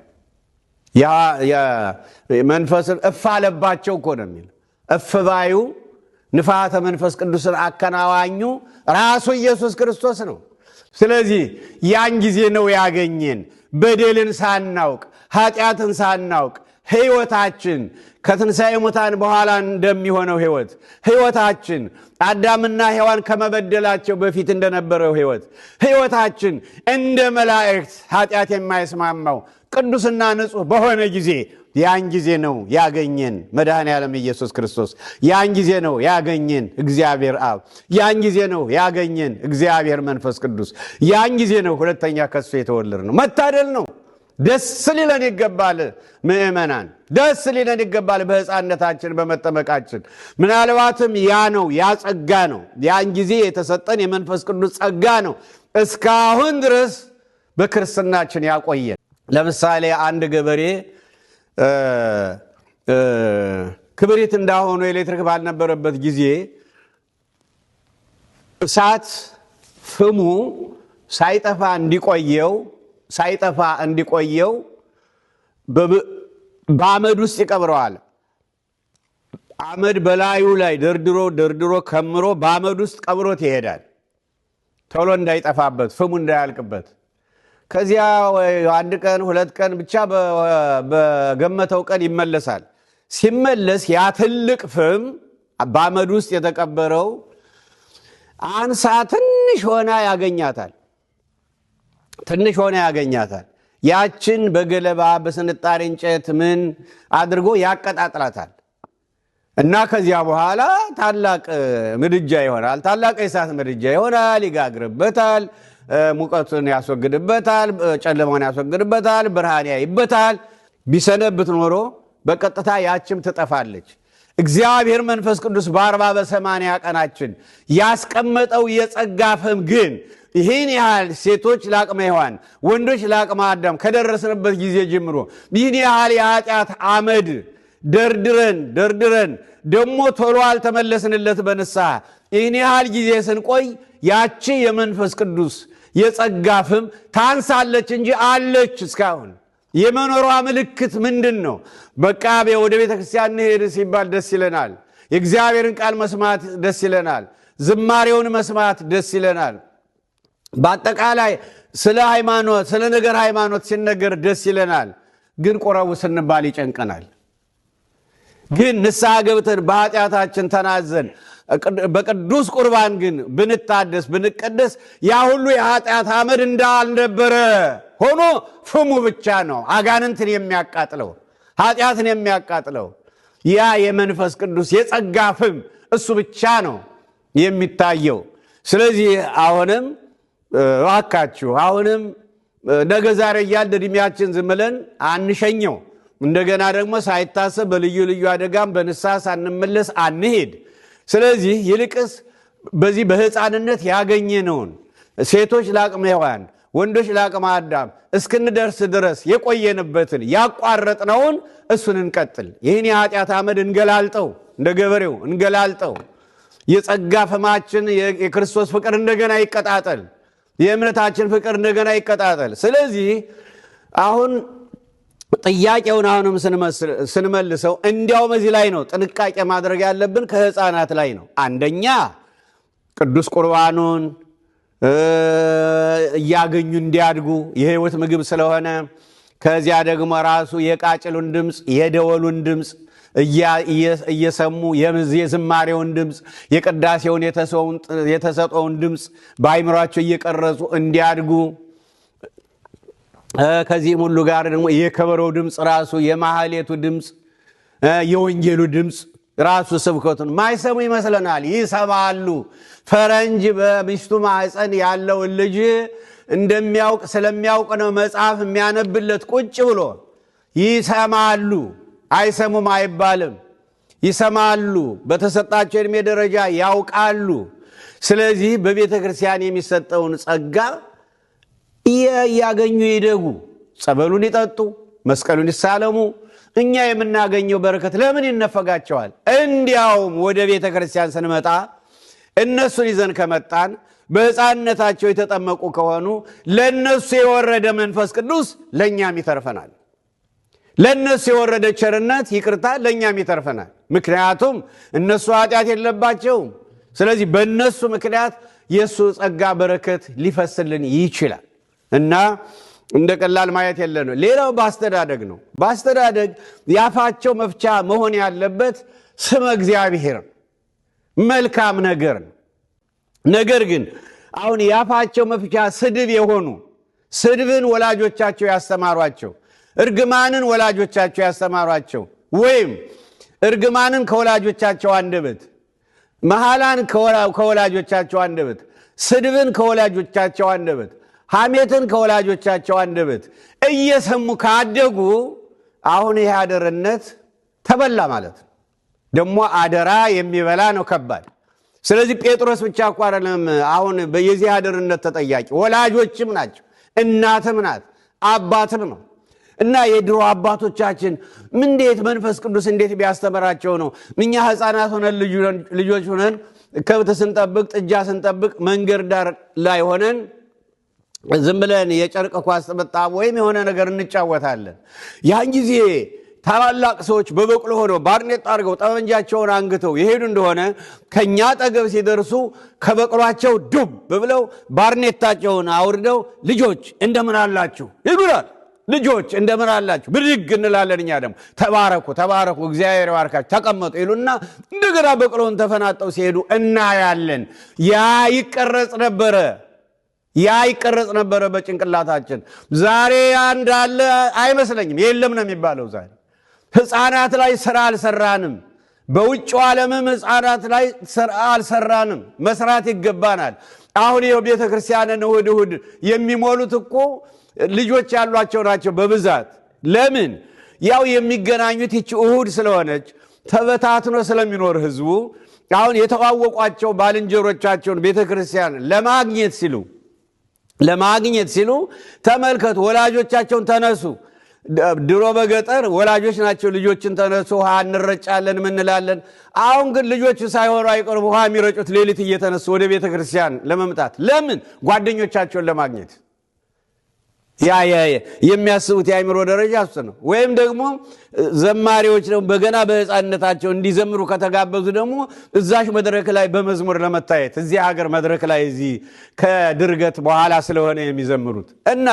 S1: መንፈስን እፍ አለባቸው እኮ ነው የሚል። እፍ ባዩ ንፋተ መንፈስ ቅዱስን አከናዋኙ ራሱ ኢየሱስ ክርስቶስ ነው። ስለዚህ ያን ጊዜ ነው ያገኘን። በደልን ሳናውቅ ኃጢአትን ሳናውቅ ሕይወታችን ከትንሣኤ ሙታን በኋላ እንደሚሆነው ሕይወታችን አዳምና ሔዋን ከመበደላቸው በፊት እንደነበረው ሕይወታችን እንደ መላእክት ኃጢአት የማይስማማው ቅዱስና ንጹሕ በሆነ ጊዜ ያን ጊዜ ነው ያገኘን መድኃኔ ዓለም ኢየሱስ ክርስቶስ። ያን ጊዜ ነው ያገኘን እግዚአብሔር አብ። ያን ጊዜ ነው ያገኘን እግዚአብሔር መንፈስ ቅዱስ። ያን ጊዜ ነው ሁለተኛ ከሱ የተወለድ ነው። መታደል ነው። ደስ ሊለን ይገባል ምእመናን፣ ደስ ሊለን ይገባል በሕፃንነታችን በመጠመቃችን። ምናልባትም ያ ነው ያ ጸጋ ነው ያን ጊዜ የተሰጠን የመንፈስ ቅዱስ ጸጋ ነው እስካሁን ድረስ በክርስትናችን ያቆየን። ለምሳሌ አንድ ገበሬ ክብሪት እንዳሆኑ ኤሌክትሪክ ባልነበረበት ጊዜ እሳት ፍሙ ሳይጠፋ እንዲቆየው በአመድ ውስጥ ይቀብረዋል። አመድ በላዩ ላይ ደርድሮ ከምሮ በአመድ ውስጥ ቀብሮት ይሄዳል፣ ቶሎ እንዳይጠፋበት ፍሙ እንዳያልቅበት። ከዚያ አንድ ቀን ሁለት ቀን ብቻ በገመተው ቀን ይመለሳል። ሲመለስ ያ ትልቅ ፍም በአመድ ውስጥ የተቀበረው አንሳ ትንሽ ሆና ያገኛታል። ያችን በገለባ በስንጣሪ እንጨት ምን አድርጎ ያቀጣጥላታል እና ከዚያ በኋላ ታላቅ ምድጃ ይሆናል። ታላቅ የእሳት ምድጃ ይሆናል። ይጋግርበታል፣ ሙቀቱን ያስወግድበታል፣ ጨለማውን ያስወግድበታል፣ ብርሃን ያይበታል። ቢሰነብት ኖሮ በቀጥታ ያችም ትጠፋለች። እግዚአብሔር መንፈስ ቅዱስ በ40 በ80 ቀናችን ያስቀመጠው የጸጋ ፍም ግን ይህን ያህል ሴቶች ለአቅመ ሔዋን ወንዶች ለአቅመ አዳም ከደረስንበት ጊዜ ጀምሮ ይህን ያህል የኃጢአት አመድ ደርድረን ደግሞ ቶሎ አልተመለስንለት በንስሐ ይህን ያህል ጊዜ ስንቆይ ያቺ የመንፈስ ቅዱስ የጸጋ ፍም ታንሳለች እንጂ አለች እስካሁን። የመኖሯ ምልክት ምንድን ነው? በቃ ወደ ቤተ ክርስቲያን እንሄድ ሲባል ደስ ይለናል። የእግዚአብሔርን ቃል መስማት ደስ ይለናል። ዝማሬውን መስማት ደስ ይለናል። በአጠቃላይ ስለ ነገር ሃይማኖት ሲነገር ደስ ይለናል። ግን ቆረቡ ስንባል ይጨንቀናል። ግን ንስሐ ገብተን በኃጢአታችን ተናዘን በቅዱስ ቁርባን ግን ብንታደስ ብንቀደስ ያ ሁሉ የኃጢአት አመድ እንዳልነበረ ሆኖ ፍሙ ብቻ ነው አጋንንትን የሚያቃጥለው ኃጢአትን የሚያቃጥለው። ያ የመንፈስ ቅዱስ የጸጋ ፍም እሱ ብቻ ነው የሚታየው። ስለዚህ አሁንም እባካችሁ ነገ ዛሬ እያልን ዕድሜያችን ዝም ብለን አንሸኘው። እንደገና ደግሞ ሳይታሰብ በልዩ ልዩ አደጋም በንስሐ ሳንመለስ አንሄድ። ስለዚህ ይልቅስ በዚህ በሕፃንነት ያገኘነውን ሴቶች ለአቅመ ሔዋን ወንዶች ለአቅመ አዳም እስክንደርስ ድረስ የቆየንበትን ያቋረጥነውን እሱን እንቀጥል። ይህን የኃጢአት አመድ እንገላልጠው፣ እንደ ገበሬው እንገላልጠው። የጸጋ ፍማችን የክርስቶስ ፍቅር እንደገና ይቀጣጠል። የእምነታችን ፍቅር እንደገና ይቀጣጠል። ስለዚህ አሁን ጥያቄውን አሁንም ስንመልሰው እንዲያውም እዚህ ላይ ነው ጥንቃቄ ማድረግ ያለብን፣ ከሕፃናት ላይ ነው። አንደኛ ቅዱስ ቁርባኑን እያገኙ እንዲያድጉ የሕይወት ምግብ ስለሆነ፣ ከዚያ ደግሞ ራሱ የቃጭሉን ድምፅ የደወሉን ድምፅ እየሰሙ የዝማሬውን ድምፅ የቅዳሴውን የተሰጠውን ድምፅ በአይምሯቸው እየቀረጹ እንዲያድጉ፣ ከዚህም ሁሉ ጋር ደግሞ የከበሮው ድምፅ ራሱ የማህሌቱ ድምፅ የወንጌሉ ድምፅ ራሱ ስብከቱን ማይሰሙ ይመስለናል፣ ይሰማሉ። ፈረንጅ በሚስቱ ማህፀን ያለውን ልጅ እንደሚያውቅ ስለሚያውቅ ነው መጽሐፍ የሚያነብለት ቁጭ ብሎ። ይሰማሉ፣ አይሰሙም አይባልም። ይሰማሉ፣ በተሰጣቸው ዕድሜ ደረጃ ያውቃሉ። ስለዚህ በቤተ ክርስቲያን የሚሰጠውን ጸጋ እያገኙ ይደጉ፣ ጸበሉን ይጠጡ፣ መስቀሉን ይሳለሙ። እኛ የምናገኘው በረከት ለምን ይነፈጋቸዋል? እንዲያውም ወደ ቤተ ክርስቲያን ስንመጣ እነሱን ይዘን ከመጣን በሕፃንነታቸው የተጠመቁ ከሆኑ ለእነሱ የወረደ መንፈስ ቅዱስ ለእኛም ይተርፈናል። ለእነሱ የወረደ ቸርነት ይቅርታ ለእኛም ይተርፈናል። ምክንያቱም እነሱ ኃጢአት የለባቸውም። ስለዚህ በእነሱ ምክንያት የሱ ጸጋ በረከት ሊፈስልን ይችላል እና እንደ ቀላል ማየት የለንም። ሌላው ባስተዳደግ ነው። ባስተዳደግ ያፋቸው መፍቻ መሆን ያለበት ስመ እግዚአብሔር መልካም ነገር ነው። ነገር ግን አሁን ያፋቸው መፍቻ ስድብ የሆኑ ስድብን ወላጆቻቸው ያስተማሯቸው፣ እርግማንን ወላጆቻቸው ያስተማሯቸው ወይም እርግማንን ከወላጆቻቸው አንደበት፣ መሐላን ከወላጆቻቸው አንደበት፣ ስድብን ከወላጆቻቸው አንደበት፣ ሐሜትን ከወላጆቻቸው አንደበት እየሰሙ ካደጉ አሁን ይህ አደረነት ተበላ ማለት ነው። ደግሞ አደራ የሚበላ ነው ከባድ። ስለዚህ ጴጥሮስ ብቻ እኮ አይደለም አሁን በየዚህ አደረነት ተጠያቂ፣ ወላጆችም ናቸው፣ እናትም ናት፣ አባትም ነው። እና የድሮ አባቶቻችን እንዴት መንፈስ ቅዱስ እንዴት ቢያስተምራቸው ነው እኛ ሕፃናት ሆነን ልጆች ሆነን ከብት ስንጠብቅ ጥጃ ስንጠብቅ መንገድ ዳር ላይ ሆነን ዝም ብለን የጨርቅ ኳስ ተመጣጣ ወይም የሆነ ነገር እንጫወታለን። ያን ጊዜ ታላላቅ ሰዎች በበቅሎ ሆነው ባርኔጣ አድርገው ጠመንጃቸውን አንግተው ይሄዱ እንደሆነ ከኛ አጠገብ ሲደርሱ ከበቅሏቸው ዱብ ብለው ባርኔጣቸውን አውርደው ልጆች እንደምን አላችሁ ይሉናል። ልጆች እንደምን አላችሁ ብድግ እንላለን። እኛ ደግሞ ተባረኩ ተባረኩ እግዚአብሔር ይባርካችሁ ተቀመጡ ይሉና እንደገና በቅሎውን ተፈናጠው ሲሄዱ እናያለን። ያ ይቀረጽ ነበረ በጭንቅላታችን። ዛሬ እንዳለ አይመስለኝም፣ የለም ነው የሚባለው። ዛሬ ሕፃናት ላይ ስራ አልሰራንም። በውጭው ዓለምም ሕፃናት ላይ ስራ አልሰራንም። መስራት ይገባናል። አሁን ይኸው ቤተክርስቲያንን እሁድ የሚሞሉት እኮ ልጆች ያሏቸው ናቸው በብዛት። ለምን? ያው የሚገናኙት ይቺ እሁድ ስለሆነች ተበታትኖ ስለሚኖር ህዝቡ አሁን የተዋወቋቸው ባልንጀሮቻቸውን ቤተክርስቲያን ለማግኘት ሲሉ ተመልከቱ፣ ወላጆቻቸውን ተነሱ። ድሮ በገጠር ወላጆች ናቸው ልጆችን ተነሱ ውሃ እንረጫለን ምንላለን። አሁን ግን ልጆቹ ሳይሆኑ አይቀርም ውሃ የሚረጩት ሌሊት እየተነሱ ወደ ቤተክርስቲያን ለመምጣት። ለምን? ጓደኞቻቸውን ለማግኘት። ያ የሚያስቡት የአእምሮ ደረጃ እሱ ነው። ወይም ደግሞ ዘማሪዎች ደግሞ በገና በሕፃንነታቸው እንዲዘምሩ ከተጋበዙ ደግሞ እዛሽ መድረክ ላይ በመዝሙር ለመታየት እዚህ ሀገር መድረክ ላይ እዚህ ከድርገት በኋላ ስለሆነ የሚዘምሩት እና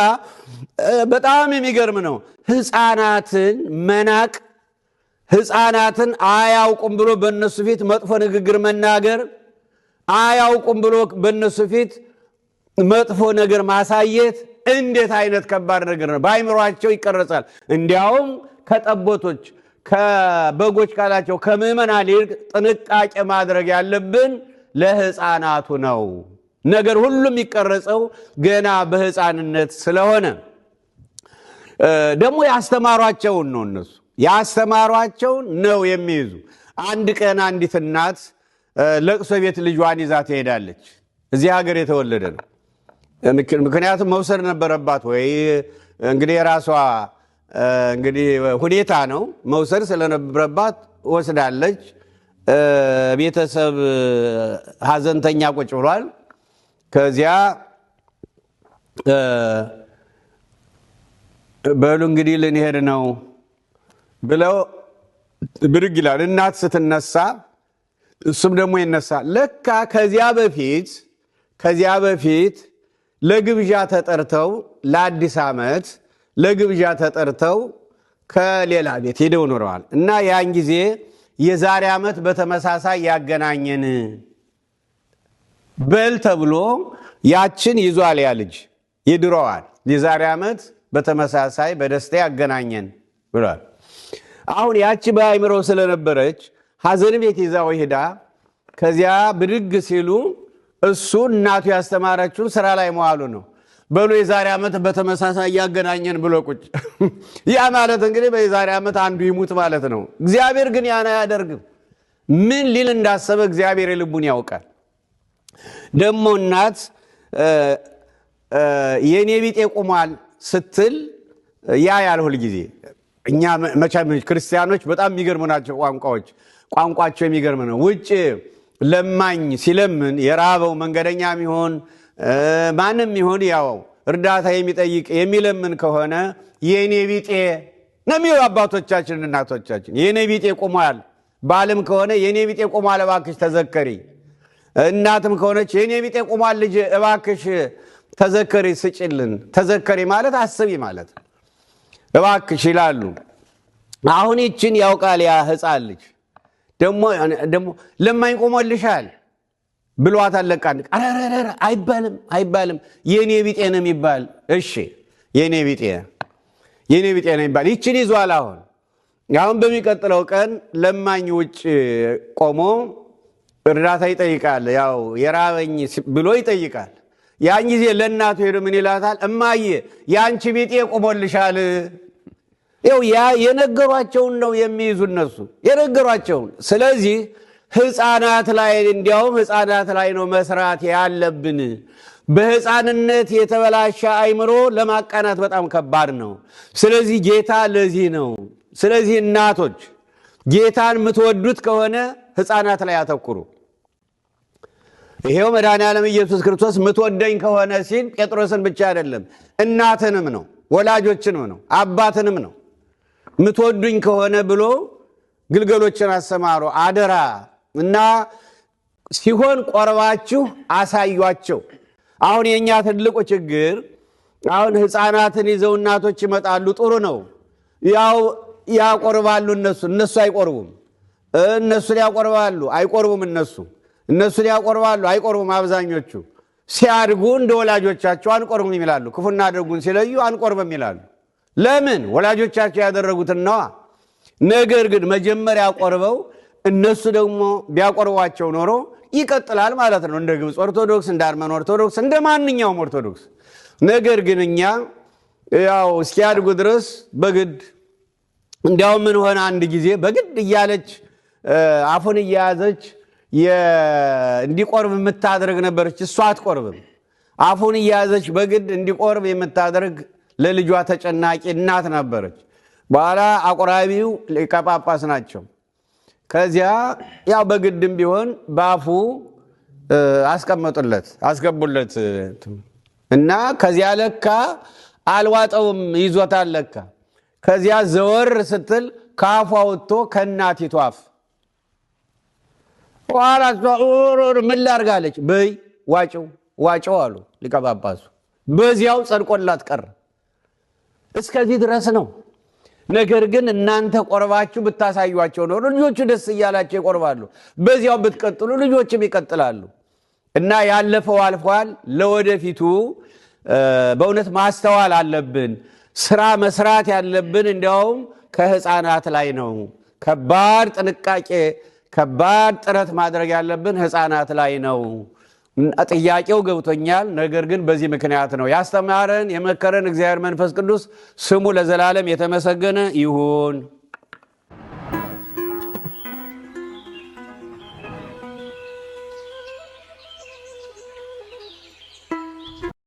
S1: በጣም የሚገርም ነው። ሕፃናትን መናቅ፣ ሕፃናትን አያውቁም ብሎ በእነሱ ፊት መጥፎ ንግግር መናገር፣ አያውቁም ብሎ በእነሱ ፊት መጥፎ ነገር ማሳየት እንዴት አይነት ከባድ ነገር ነው። በአይምሮአቸው ይቀረጻል። እንዲያውም ከጠቦቶች ከበጎች ካላቸው ከምዕመናን ይልቅ ጥንቃቄ ማድረግ ያለብን ለሕፃናቱ ነው። ነገር ሁሉም ይቀረጸው ገና በሕፃንነት ስለሆነ ደግሞ ያስተማሯቸውን ነው። እነሱ ያስተማሯቸውን ነው የሚይዙ። አንድ ቀን አንዲት እናት ለቅሶ ቤት ልጇን ይዛ ትሄዳለች። እዚህ ሀገር የተወለደ ነው። ምክንያቱም መውሰድ ነበረባት ወይ እንግዲህ የራሷ እንግዲህ ሁኔታ ነው። መውሰድ ስለነበረባት ወስዳለች። ቤተሰብ ሀዘንተኛ ቁጭ ብሏል። ከዚያ በሉ እንግዲህ ልንሄድ ነው ብለው ብድግ ይላል። እናት ስትነሳ እሱም ደግሞ ይነሳል። ለካ ከዚያ በፊት ለግብዣ ተጠርተው ለአዲስ ዓመት ለግብዣ ተጠርተው ከሌላ ቤት ሄደው ኖረዋል እና ያን ጊዜ የዛሬ ዓመት በተመሳሳይ ያገናኘን በል ተብሎ ያችን ይዟል። ያ ልጅ ይድሮዋል። የዛሬ ዓመት በተመሳሳይ በደስታ ያገናኘን ብሏል። አሁን ያቺ በአይምሮ ስለነበረች ሐዘን ቤት ይዛው ሄዳ ከዚያ ብድግ ሲሉ እሱ እናቱ ያስተማረችው ስራ ላይ መዋሉ ነው። በሉ የዛሬ ዓመት በተመሳሳይ ያገናኘን ብሎ ቁጭ። ያ ማለት እንግዲህ በዛሬ ዓመት አንዱ ይሙት ማለት ነው። እግዚአብሔር ግን ያን አያደርግም። ምን ሊል እንዳሰበ እግዚአብሔር ልቡን ያውቃል። ደግሞ እናት የኔ ቢጤ ቆሟል ስትል ያ ያልሁል ጊዜ እኛ መቼም ክርስቲያኖች በጣም የሚገርሙ ናቸው። ቋንቋቸው የሚገርም ነው። ውጭ ለማኝ ሲለምን የራበው መንገደኛም ይሆን ማንም ይሆን ያው እርዳታ የሚጠይቅ የሚለምን ከሆነ የኔ ቢጤ ነው የሚሉ አባቶቻችን እናቶቻችን። የኔ ቢጤ ቆሟል። ባልም ከሆነ የኔ ቢጤ ቆሟል እባክሽ ተዘከሪ። እናትም ከሆነች የኔ ቢጤ ቆሟል ልጅ እባክሽ ተዘከሪ ስጭልን። ተዘከሪ ማለት አስቢ ማለት እባክሽ ይላሉ። አሁን ይችን ያውቃል ያ ሕፃን ልጅ ደግሞ ለማኝ ቆሞልሻል ብሏት አለቃን። አረረረ አይባልም የኔ ቢጤ ነው የሚባል። እሺ የኔ ቢጤ ነው የሚባል ይችን ይዟል። አሁን በሚቀጥለው ቀን ለማኝ ውጭ ቆሞ እርዳታ ይጠይቃል። ያው የራበኝ ብሎ ይጠይቃል። ያን ጊዜ ለእናቱ ሄዶ ምን ይላታል? እማዬ ያንቺ ቢጤ ቆሞልሻል። ይኸው ያ የነገሯቸውን ነው የሚይዙ እነሱ የነገሯቸውን። ስለዚህ ሕፃናት ላይ እንዲያውም ሕፃናት ላይ ነው መስራት ያለብን። በሕፃንነት የተበላሸ አይምሮ ለማቃናት በጣም ከባድ ነው። ስለዚህ ጌታ ለዚህ ነው። ስለዚህ እናቶች ጌታን የምትወዱት ከሆነ ሕፃናት ላይ አተኩሩ። ይሄው መድኃኔዓለም ኢየሱስ ክርስቶስ የምትወደኝ ከሆነ ሲል ጴጥሮስን ብቻ አይደለም እናትንም ነው፣ ወላጆችንም ነው፣ አባትንም ነው። የምትወዱኝ ከሆነ ብሎ ግልገሎችን አሰማሩ አደራ እና ሲሆን ቆርባችሁ አሳዩአቸው። አሁን የኛ ትልቁ ችግር አሁን ሕፃናትን ይዘው እናቶች ይመጣሉ። ጥሩ ነው፣ ያው ያቆርባሉ። እነሱ አይቆርቡም። እነሱ ያቆርባሉ አይቆርቡም። እነሱ ያቆርባሉ አይቆርቡም። አብዛኞቹ ሲያድጉ እንደ ወላጆቻቸው አንቆርብም ይላሉ። ክፉና ደጉን ሲለዩ አንቆርብም ይላሉ። ለምን? ወላጆቻቸው ያደረጉትን ነዋ። ነገር ግን መጀመሪያ ቆርበው እነሱ ደግሞ ቢያቆርቧቸው ኖሮ ይቀጥላል ማለት ነው። እንደ ግብፅ ኦርቶዶክስ፣ እንደ አርመን ኦርቶዶክስ፣ እንደ ማንኛውም ኦርቶዶክስ። ነገር ግን እኛ ያው እስኪያድጉ ድረስ በግድ እንዲያውም ምን ሆነ አንድ ጊዜ በግድ እያለች አፉን እያያዘች እንዲቆርብ የምታደርግ ነበረች። እሷ አትቆርብም። አፉን እያያዘች በግድ እንዲቆርብ የምታደርግ ለልጇ ተጨናቂ እናት ነበረች። በኋላ አቆራቢው ሊቀ ጳጳስ ናቸው። ከዚያ ያው በግድም ቢሆን በአፉ አስገቡለት እና ከዚያ ለካ አልዋጠውም፣ ይዞታል ለካ። ከዚያ ዘወር ስትል ከአፏ ወጥቶ ከእናቲቱ አፍ ኋላ ምን ላድርጋለች? በይ ዋጨው አሉ ሊቀ ጳጳሱ። በዚያው ጸድቆላት ቀረ። እስከዚህ ድረስ ነው። ነገር ግን እናንተ ቆርባችሁ ብታሳዩአቸው ነው ልጆቹ ደስ እያላቸው ይቆርባሉ። በዚያው ብትቀጥሉ ልጆችም ይቀጥላሉ። እና ያለፈው አልፏል። ለወደፊቱ በእውነት ማስተዋል አለብን። ስራ መስራት ያለብን እንዲያውም ከሕፃናት ላይ ነው። ከባድ ጥንቃቄ፣ ከባድ ጥረት ማድረግ ያለብን ሕፃናት ላይ ነው። ጥያቄው ገብቶኛል። ነገር ግን በዚህ ምክንያት ነው ያስተማረን የመከረን እግዚአብሔር መንፈስ ቅዱስ ስሙ ለዘላለም የተመሰገነ ይሁን።